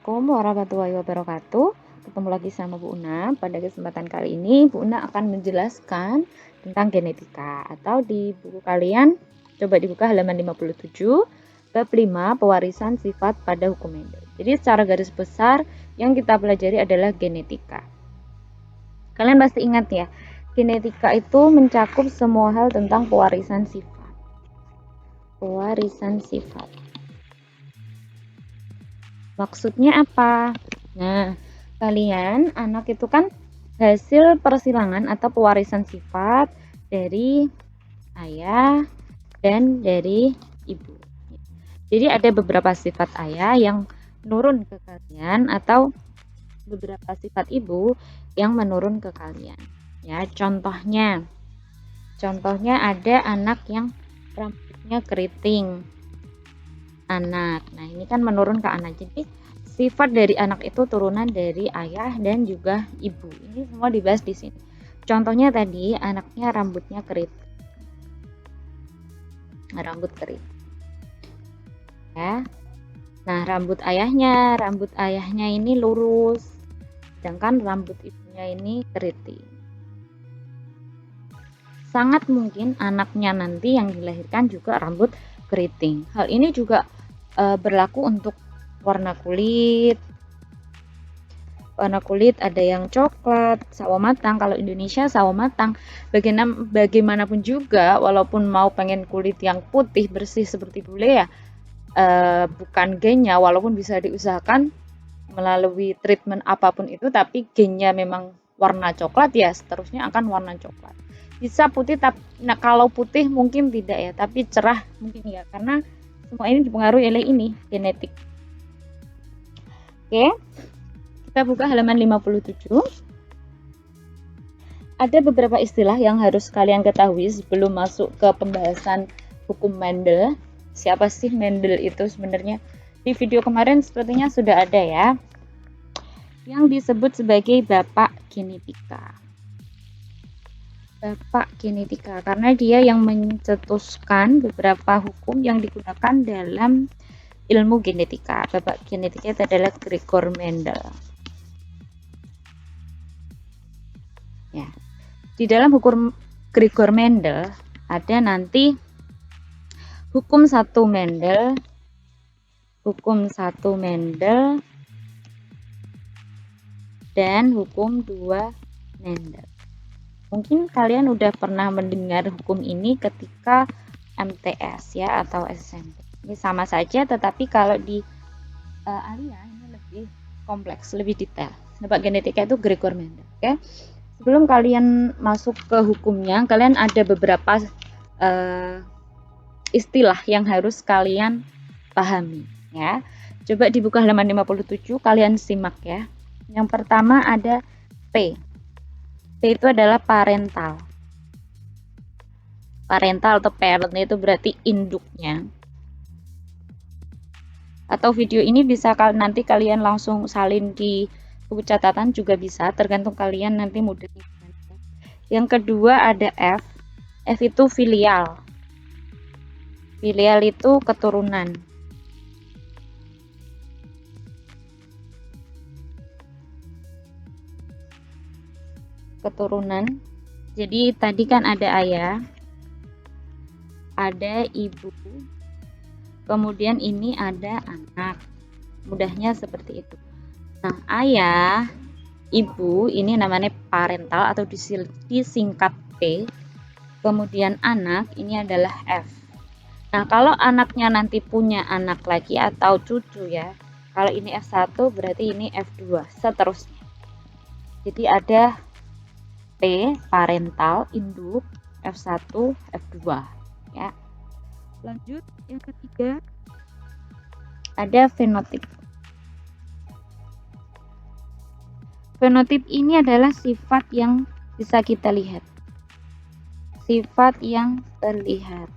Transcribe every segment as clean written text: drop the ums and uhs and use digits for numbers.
Assalamualaikum warahmatullahi wabarakatuh. Ketemu lagi sama Bu Una. Pada kesempatan kali ini Bu Una akan menjelaskan tentang genetika. Atau di buku kalian coba dibuka halaman 57, bab 5 pewarisan sifat pada hukum Mendel. Jadi secara garis besar yang kita pelajari adalah genetika. Kalian pasti ingat ya, genetika itu mencakup semua hal tentang pewarisan sifat. Pewarisan sifat. Maksudnya apa? Nah, kalian anak itu kan hasil persilangan atau pewarisan sifat dari ayah dan dari ibu. Jadi ada beberapa sifat ayah yang menurun ke kalian atau beberapa sifat ibu yang menurun ke kalian. Ya, contohnya ada anak yang rambutnya keriting. Anak. Nah, ini kan menurun ke anak. Jadi, sifat dari anak itu turunan dari ayah dan juga ibu. Ini semua dibahas di sini. Contohnya tadi, anaknya rambutnya keriting. Rambut keriting. Ya. Nah, rambut ayahnya ini lurus. Sedangkan rambut ibunya ini keriting. Sangat mungkin anaknya nanti yang dilahirkan juga rambut keriting. Hal ini juga berlaku untuk warna kulit. Warna kulit ada yang coklat, sawo matang. Kalau Indonesia sawo matang. Bagaimanapun juga, walaupun mau pengen kulit yang putih bersih seperti bule ya, bukan gennya, walaupun bisa diusahakan melalui treatment apapun itu, tapi gennya memang warna coklat ya, seterusnya akan warna coklat. Bisa putih, tapi nah, kalau putih mungkin tidak ya, tapi cerah mungkin ya, karena semua ini dipengaruhi oleh ini, genetik. Oke, kita buka halaman 57. Ada beberapa istilah yang harus kalian ketahui sebelum masuk ke pembahasan hukum Mendel. Siapa sih Mendel itu sebenarnya? Di video kemarin sepertinya sudah ada ya, yang disebut sebagai Bapak Genetika. Bapak Genetika, karena dia yang mencetuskan beberapa hukum yang digunakan dalam ilmu genetika. Bapak Genetika itu adalah Gregor Mendel. Ya. Di dalam hukum Gregor Mendel ada nanti hukum 1 Mendel, dan hukum 2 Mendel. Mungkin kalian udah pernah mendengar hukum ini ketika MTS ya atau SMP. Ini sama saja, tetapi kalau di Alia ini lebih kompleks, lebih detail. Bapak Genetika itu Gregor Mendel. Oke. Sebelum kalian masuk ke hukumnya, kalian ada beberapa istilah yang harus kalian pahami ya. Coba dibuka halaman 57, kalian simak ya. Yang pertama ada P. P itu adalah parental. Parental atau parent itu berarti induknya. Atau video ini bisa nanti kalian langsung salin di buku catatan juga bisa, tergantung kalian nanti mudahnya. Yang kedua ada F. F itu filial. Filial itu keturunan. Jadi tadi kan ada ayah, ada ibu, kemudian ini ada anak. Mudahnya seperti itu. Nah, ayah, ibu ini namanya parental atau disingkat P. Kemudian anak ini adalah F. Nah, kalau anaknya nanti punya anak lagi atau cucu ya. Kalau ini F1 berarti ini F2, seterusnya. Jadi ada P, parental, induk, F1, F2 ya. Lanjut yang ketiga ada fenotip. Fenotip ini adalah sifat yang bisa kita lihat. Sifat yang terlihat.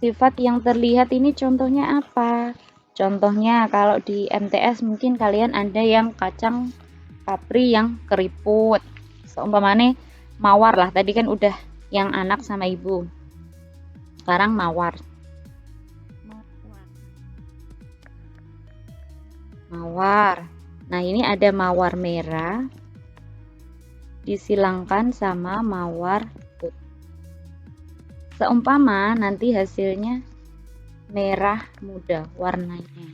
Sifat yang terlihat ini contohnya apa? Contohnya kalau di MTS mungkin kalian ada yang kacang kapri yang keriput. Seumpamanya mawar lah. Tadi kan udah yang anak sama ibu. Sekarang mawar. mawar. Nah, ini ada mawar merah disilangkan sama mawar putih. Seumpama nanti hasilnya merah muda warnanya.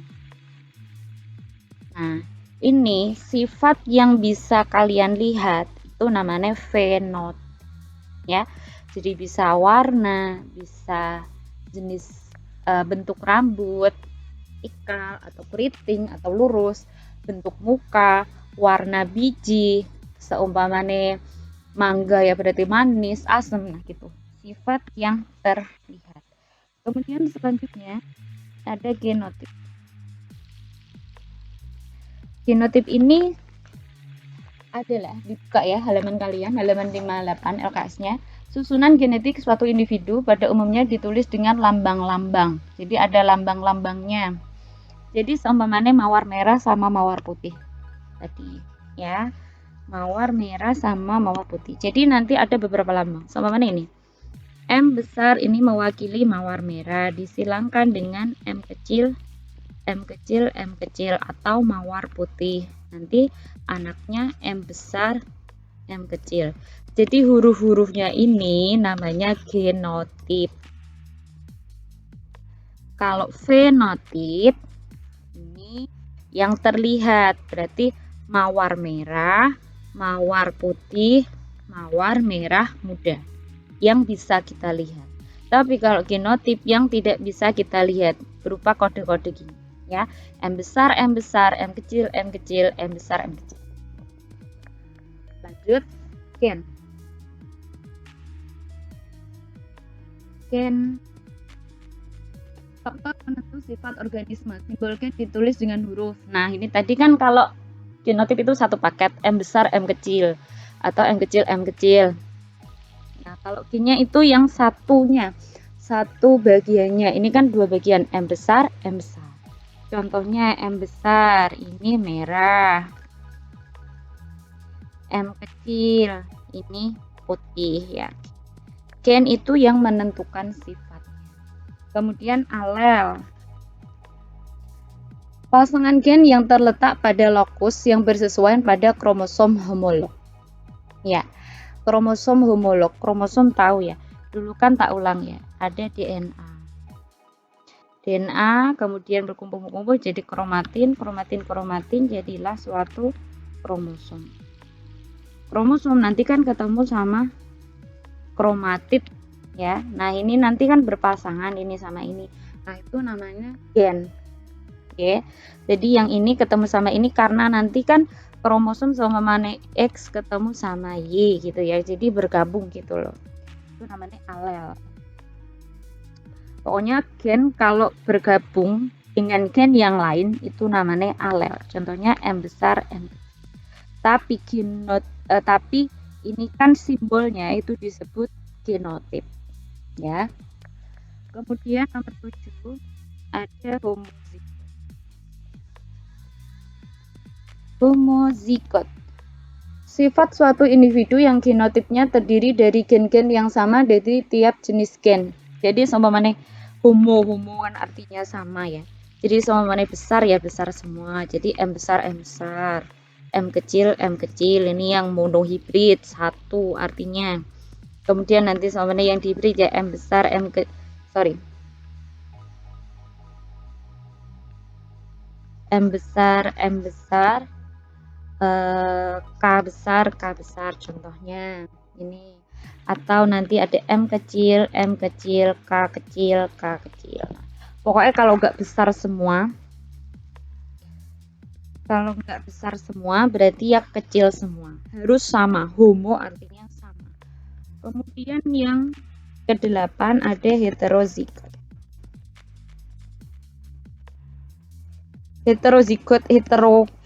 Nah, ini sifat yang bisa kalian lihat itu namanya fenotip ya. Jadi bisa warna, bisa jenis bentuk rambut, ikal atau keriting atau lurus, bentuk muka, warna biji, seumpamane mangga ya berarti manis, asam, nah gitu. Sifat yang terlihat. Kemudian selanjutnya ada genotip. Genotip ini adalah dibuka ya halaman kalian, halaman 58 LKS-nya. Susunan genetik suatu individu pada umumnya ditulis dengan lambang-lambang. Jadi ada lambang-lambangnya. Jadi seumpamanya mawar merah sama mawar putih tadi ya. Mawar merah sama mawar putih. Jadi nanti ada beberapa lambang. Seumpamanya ini. M besar ini mewakili mawar merah disilangkan dengan M kecil, M kecil, M kecil atau mawar putih. Nanti anaknya M besar, M kecil. Jadi huruf-hurufnya ini namanya genotip. Kalau fenotip ini yang terlihat berarti mawar merah, mawar putih, mawar merah muda yang bisa kita lihat. Tapi kalau genotip yang tidak bisa kita lihat berupa kode-kode gini ya. M besar, M besar, M kecil, M kecil, M besar, M kecil. Lanjut gen. Gen faktor penentu sifat organisme. Simbol gen ditulis dengan huruf. Nah, ini tadi kan kalau genotip itu satu paket, M besar, M kecil atau M kecil, M kecil. Nah, kalau gennya itu yang satunya, satu bagiannya. Ini kan dua bagian, M besar, M besar. Contohnya M besar ini merah. M kecil ini putih ya. Gen itu yang menentukan sifatnya. Kemudian alel. Pasangan gen yang terletak pada lokus yang bersesuaian pada kromosom homolog. Ya, kromosom homolog. Kromosom tahu ya. Dulu kan tak ulang ya. Ada DNA. DNA kemudian berkumpul-kumpul jadi kromatin, kromatin jadilah suatu kromosom. Kromosom nanti kan ketemu sama kromatid ya. Nah, ini nanti kan berpasangan ini sama ini. Nah, itu namanya gen. Oke. Jadi yang ini ketemu sama ini karena nanti kan kromosom sama mana X ketemu sama Y gitu ya. Jadi bergabung gitu loh. Itu namanya alel. Pokoknya gen kalau bergabung dengan gen yang lain itu namanya alel. Contohnya M besar, M kecil. Tapi ini kan simbolnya itu disebut genotip ya. Kemudian nomor 7 ada homozigot. Sifat suatu individu yang genotipnya terdiri dari gen-gen yang sama dari tiap jenis gen. Jadi seumpamanya homo kan artinya sama ya. Jadi seumpamanya besar ya besar semua. Jadi M besar, M besar. M kecil, M kecil. Ini yang monohibrid satu artinya. Kemudian nanti seumpamanya yang dihibrid ya M besar, M besar, K besar contohnya ini. Atau nanti ada M kecil, K kecil. Pokoknya kalau nggak besar semua, berarti ya kecil semua. Harus sama, homo artinya sama. Kemudian yang ke-8 ada heterozigot. Heterozigot,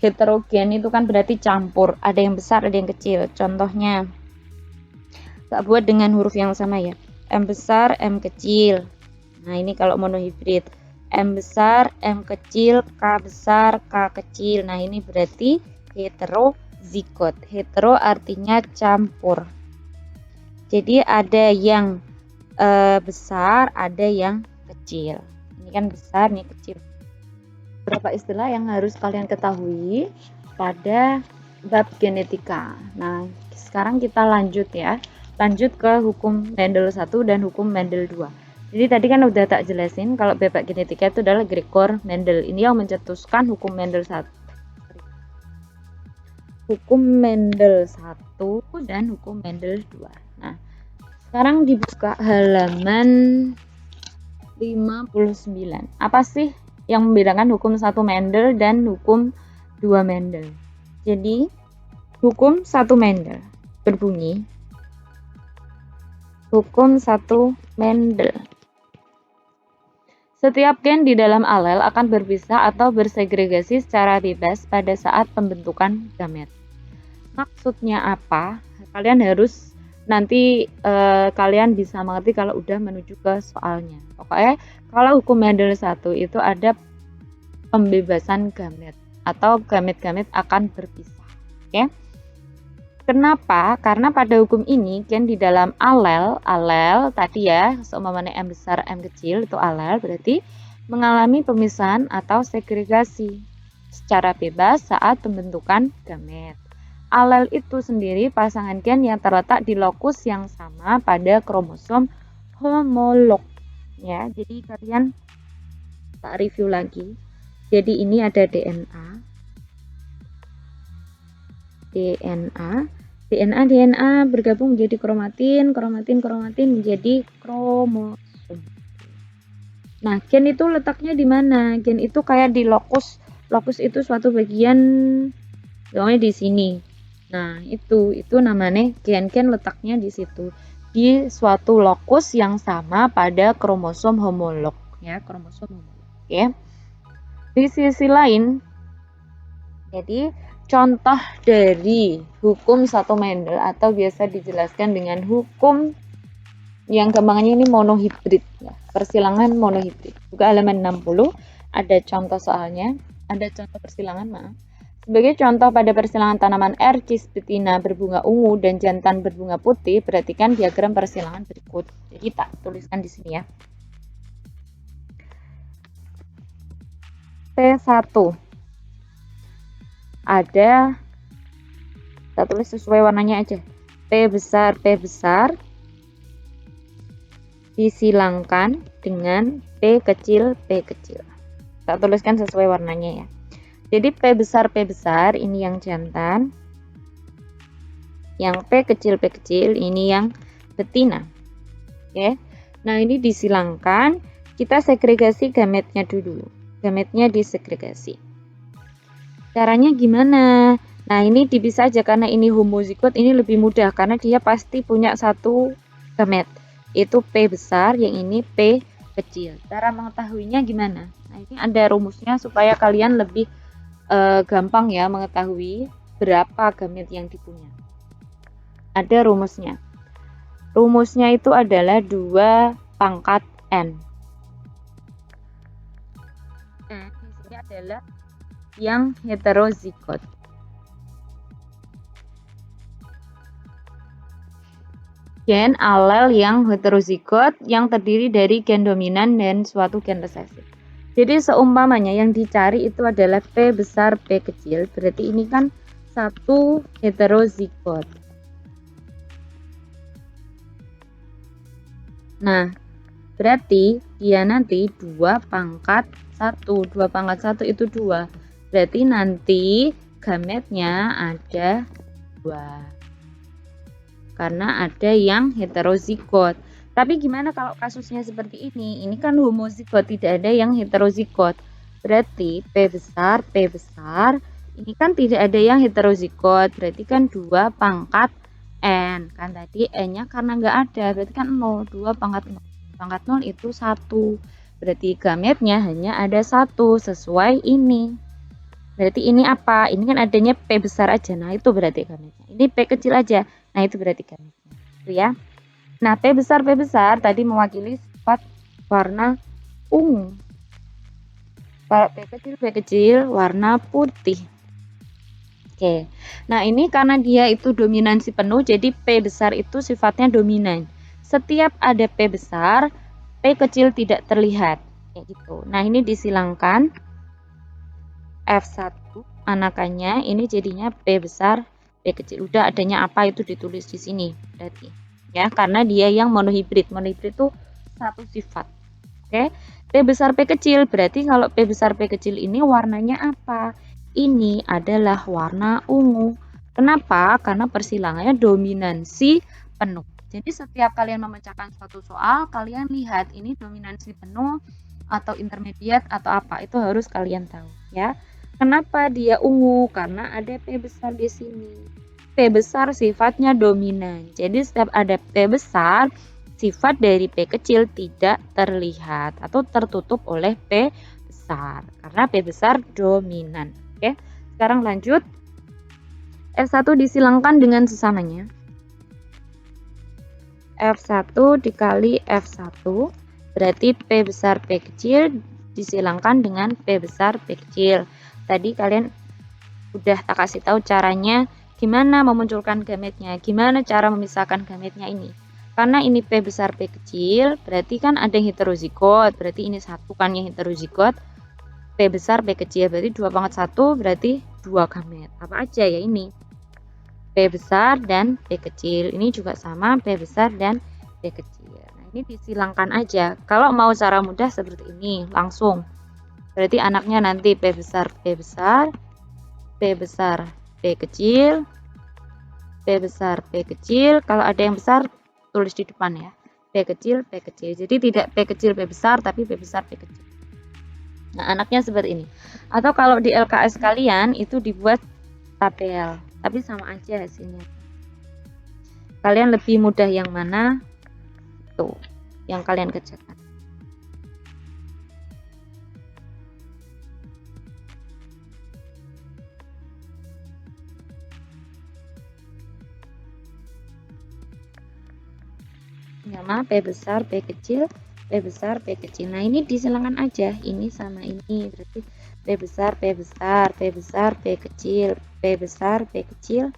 heterogen itu kan berarti campur, ada yang besar ada yang kecil. Contohnya tak buat dengan huruf yang sama ya, M besar, M kecil. Nah, ini kalau monohibrid, M besar, M kecil, K besar, K kecil. Nah, ini berarti heterozigot. Hetero artinya campur. Jadi ada yang besar, ada yang kecil. Ini kan besar, ini kecil. beberapa istilah yang harus kalian ketahui pada bab genetika. Nah, sekarang kita lanjut ya. Lanjut ke hukum Mendel 1 dan hukum Mendel 2. Jadi tadi kan udah tak jelasin kalau bab genetika itu adalah Gregor Mendel. Ini yang mencetuskan hukum Mendel 1. Hukum Mendel 1 dan hukum Mendel 2. Nah, sekarang dibuka halaman 59. Apa sih yang membedakan hukum 1 Mendel dan hukum 2 Mendel? Jadi, hukum 1 Mendel berbunyi, hukum 1 Mendel. Setiap gen di dalam alel akan berpisah atau bersegregasi secara bebas pada saat pembentukan gamet. Maksudnya apa? Kalian harus nanti kalian bisa mengerti kalau udah menuju ke soalnya. Pokoknya kalau hukum Mendel 1 itu ada pembebasan gamet atau gamet-gamet akan berpisah. Oke? Kenapa? Karena pada hukum ini gen di dalam alel tadi ya, seumpamanya M besar M kecil itu alel, berarti mengalami pemisahan atau segregasi secara bebas saat pembentukan gamet. Alel itu sendiri pasangan gen yang terletak di lokus yang sama pada kromosom homolog. Ya, jadi kalian tak review lagi. Jadi ini ada DNA, DNA bergabung menjadi kromatin menjadi kromosom. Nah, gen itu letaknya di mana? Gen itu kayak di lokus. Lokus itu suatu bagian, pokoknya di sini. Nah, itu namanya gen letaknya di situ. Di suatu lokus yang sama pada kromosom homolog, ya, kromosom homolog. Oke. Di sisi lain, jadi contoh dari hukum 1 Mendel atau biasa dijelaskan dengan hukum yang gampangnya ini monohibrid, ya, persilangan monohibrid. Buka halaman 60, ada contoh soalnya, ada contoh persilangan, maaf. Sebagai contoh pada persilangan tanaman Erkis betina berbunga ungu dan jantan berbunga putih, perhatikan diagram persilangan berikut. Jadi tak tuliskan di sini ya. P1 ada, kita tulis sesuai warnanya aja, P besar disilangkan dengan P kecil. Kita tuliskan sesuai warnanya ya. Jadi P besar ini yang jantan, yang P kecil ini yang betina. Oke. Nah, ini disilangkan, kita segregasi gametnya dulu. Gametnya disegregasi. Caranya gimana? Nah, ini dipisah aja karena ini homozigot, ini lebih mudah karena dia pasti punya satu gamet. Itu P besar, yang ini P kecil. Cara mengetahuinya gimana? Nah, ini ada rumusnya supaya kalian lebih gampang ya mengetahui berapa gamet yang dipunya. Ada rumusnya. Rumusnya itu adalah 2 pangkat N. N di sini adalah yang heterozigot. Gen alel yang heterozigot yang terdiri dari gen dominan dan suatu gen resesif. Jadi seumpamanya yang dicari itu adalah P besar P kecil, berarti ini kan satu heterozigot. Nah, berarti dia nanti 2 pangkat 1. 2 pangkat 1 itu 2. Berarti nanti gametnya ada 2. Karena ada yang heterozigot. Tapi gimana kalau kasusnya seperti ini? Ini kan homozigot, tidak ada yang heterozigot. Berarti P besar, ini kan tidak ada yang heterozigot. Berarti kan 2 pangkat N. Kan tadi N-nya karena nggak ada, berarti kan 0. 2 pangkat 0. Pangkat 0 itu 1. Berarti gametnya hanya ada 1, sesuai ini. Berarti ini apa? Ini kan adanya P besar aja. Nah, itu berarti gametnya. Ini P kecil aja. Nah, itu berarti gametnya. Itu ya. Nah, P besar tadi mewakili sifat warna ungu. Kalau P kecil warna putih. Oke. Nah, ini karena dia itu dominansi penuh, jadi P besar itu sifatnya dominan. Setiap ada P besar, P kecil tidak terlihat. Kayak gitu. Nah, ini disilangkan. F1 anakannya ini jadinya P besar P kecil. Udah adanya apa itu ditulis di sini berarti. Ya, karena dia yang monohibrid. Monohibrid itu satu sifat. Oke. P besar P kecil berarti kalau P besar P kecil ini warnanya apa? Ini adalah warna ungu. Kenapa? Karena persilangannya dominansi penuh. Jadi setiap kalian memecahkan suatu soal, kalian lihat ini dominansi penuh atau intermediate atau apa, itu harus kalian tahu ya. Kenapa dia ungu? Karena ada P besar di sini. P besar sifatnya dominan. Jadi setiap ada P besar, sifat dari P kecil tidak terlihat atau tertutup oleh P besar. Karena P besar dominan. Oke, sekarang lanjut. F1 disilangkan dengan sesamanya. F1 dikali F1 berarti P besar P kecil disilangkan dengan P besar P kecil. Tadi kalian udah tak kasih tahu caranya gimana memunculkan gametnya, gimana cara memisahkan gametnya ini. Karena ini P besar P kecil, berarti kan ada yang heterozigot, berarti ini satu kan yang heterozigot. P besar P kecil, berarti 2/1, berarti 2 gamet. Apa aja ya ini? P besar dan P kecil. Ini juga sama P besar dan P kecil. Nah, ini disilangkan aja. Kalau mau cara mudah seperti ini, langsung. Berarti anaknya nanti P besar P besar, P besar P kecil, P besar P kecil. Kalau ada yang besar, tulis di depan ya. P kecil P kecil. Jadi tidak P kecil P besar, tapi P besar P kecil. Nah, anaknya seperti ini. Atau kalau di LKS kalian, itu dibuat tabel. Tapi sama aja hasilnya. Kalian lebih mudah yang mana? Tuh, yang kalian kerjakan. Nama P besar P kecil, P besar P kecil. Nah, ini disilangkan aja. Ini sama ini. Berarti P besar P besar, P besar P kecil, P besar P kecil.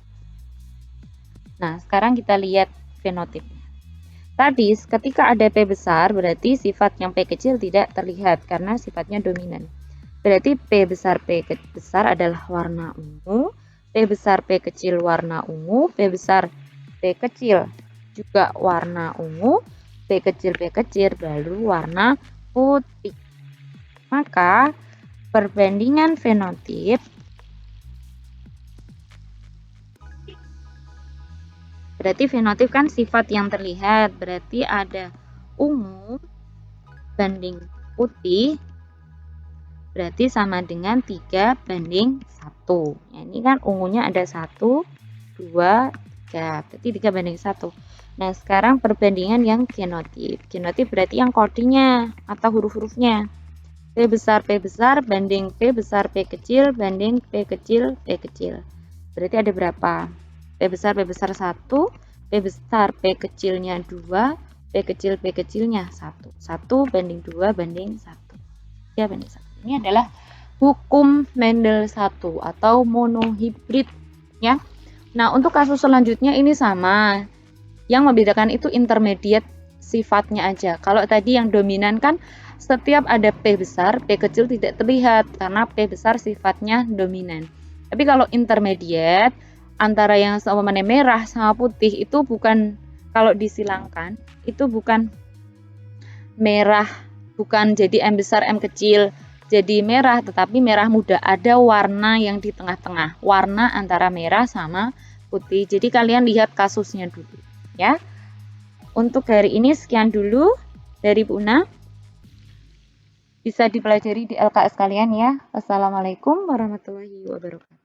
Nah, sekarang kita lihat fenotipnya. Tadi ketika ada P besar berarti sifat yang P kecil tidak terlihat karena sifatnya dominan. Berarti P besar P besar adalah warna ungu, P besar P kecil warna ungu, P besar P kecil juga warna ungu, P kecil baru warna putih. Maka perbandingan fenotip berarti fenotip kan sifat yang terlihat, berarti ada ungu banding putih berarti sama dengan 3/1. Ya, ini kan ungunya ada 1, 2, 3, berarti 3/1. Nah, sekarang perbandingan yang genotip. Genotip berarti yang kodenya atau huruf-hurufnya. P besar banding P besar P kecil banding P kecil P kecil. Berarti ada berapa? P besar 1, P besar P kecilnya 2, P kecilnya 1. 1/2/1. 3/1. Ini adalah hukum Mendel 1 atau monohibrid ya. Nah, untuk kasus selanjutnya ini sama. Yang membedakan itu intermediate sifatnya aja. Kalau tadi yang dominan kan setiap ada P besar, P kecil tidak terlihat karena P besar sifatnya dominan. Tapi kalau intermediate antara yang sama merah sama putih itu bukan, kalau disilangkan itu bukan merah, bukan jadi M besar M kecil jadi merah, tetapi merah muda, ada warna yang di tengah-tengah, warna antara merah sama putih. Jadi kalian lihat kasusnya dulu ya. Untuk hari ini sekian dulu dari Bu Una. Bisa dipelajari di LKS kalian ya. Wassalamualaikum warahmatullahi wabarakatuh.